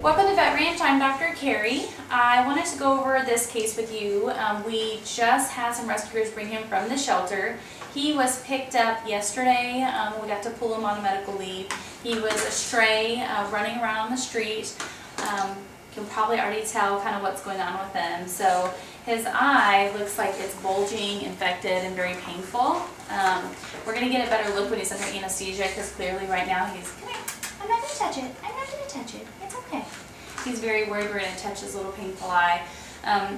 Welcome to Vet Ranch. I'm Dr. Carrie. I wanted to go over this case with you. We just had some rescuers bring him from the shelter. He was picked up yesterday. We got to pull him on a medical leave. He was a stray running around on the street. You can probably already tell kind of what's going on with him. So his eye looks like it's bulging, infected, and very painful. We're going to get a better look when he's under anesthesia because clearly right now he's, come here, I'm not going to touch it. I'm not going to touch it. It's okay. He's very worried we're going to touch his little painful eye.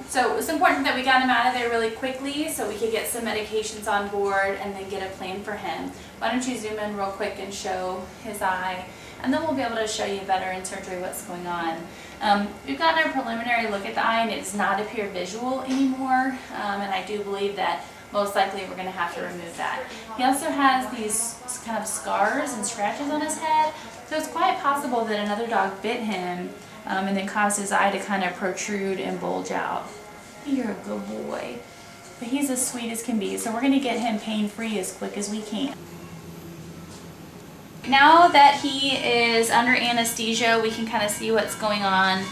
So it was important that we got him out of there really quickly so we could get some medications on board and then get a plan for him. Why don't you zoom in real quick and show his eye, and then we'll be able to show you better in surgery what's going on. We've gotten a preliminary look at the eye and it does not appear visual anymore, and I do believe that most likely we're going to have to remove that. He also has these kind of scars and scratches on his head, so it's quite possible that another dog bit him and then caused his eye to kind of protrude and bulge out. You're a good boy. But he's as sweet as can be, so we're going to get him pain-free as quick as we can. Now that he is under anesthesia, we can kind of see what's going on.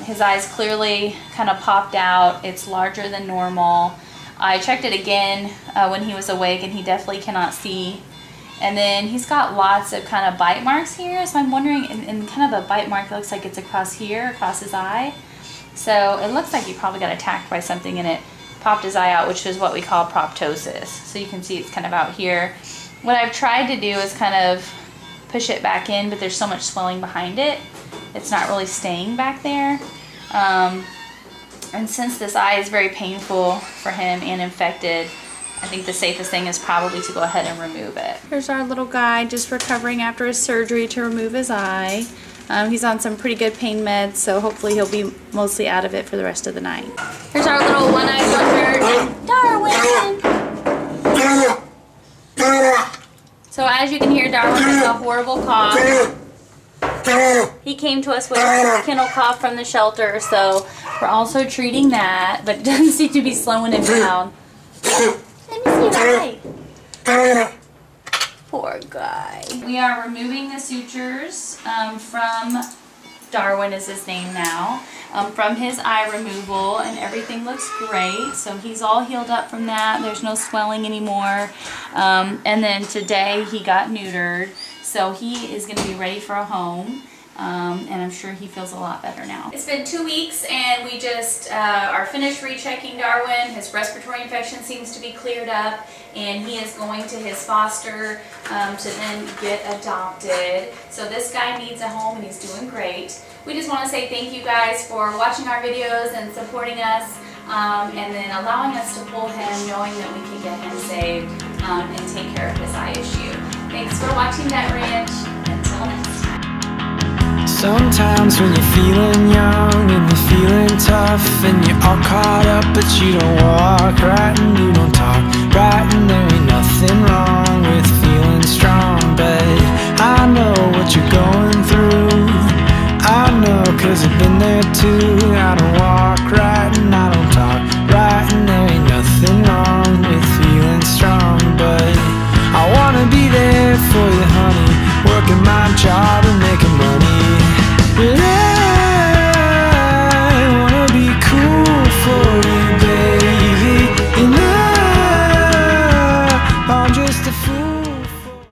His eyes clearly kind of popped out. It's larger than normal. I checked it again when he was awake and he definitely cannot see. And then he's got lots of kind of bite marks here, so I'm wondering, and kind of a bite mark that looks like it's across here, across his eye. So it looks like he probably got attacked by something and it popped his eye out, which is what we call proptosis. So you can see it's kind of out here. What I've tried to do is kind of push it back in, but there's so much swelling behind it, it's not really staying back there. And since this eye is very painful for him and infected, I think the safest thing is probably to go ahead and remove it. Here's our little guy just recovering after his surgery to remove his eye. He's on some pretty good pain meds, so hopefully he'll be mostly out of it for the rest of the night. Here's our little one-eyed wonder, Darwin. So as you can hear, Darwin has a horrible cough. He came to us with a kennel cough from the shelter, so we're also treating that, but it doesn't seem to be slowing him down. Let me see your eye. Poor guy. We are removing the sutures from Darwin is his name now, from his eye removal, and everything looks great. So he's all healed up from that. There's no swelling anymore. And then today he got neutered, so he is going to be ready for a home. And I'm sure he feels a lot better now. It's been 2 weeks and we just are finished rechecking Darwin. His respiratory infection seems to be cleared up and he is going to his foster to then get adopted. So this guy needs a home and he's doing great. We just want to say thank you guys for watching our videos and supporting us and then allowing us to pull him, knowing that we can get him saved and take care of his eye issue. Thanks for watching Vet Ranch. Until next time. Sometimes when you're feeling young and you're feeling tough and you're all caught up but you don't walk right and you don't talk right, and there ain't nothing wrong with feeling strong, but I know what you're going through. I know 'cause I've been there too. I don't walk right and I don't talk right, and there ain't nothing wrong with feeling strong, but I wanna be there for you, honey, working my job and making money. But I wanna be cool for you, baby, and I'm just a fool.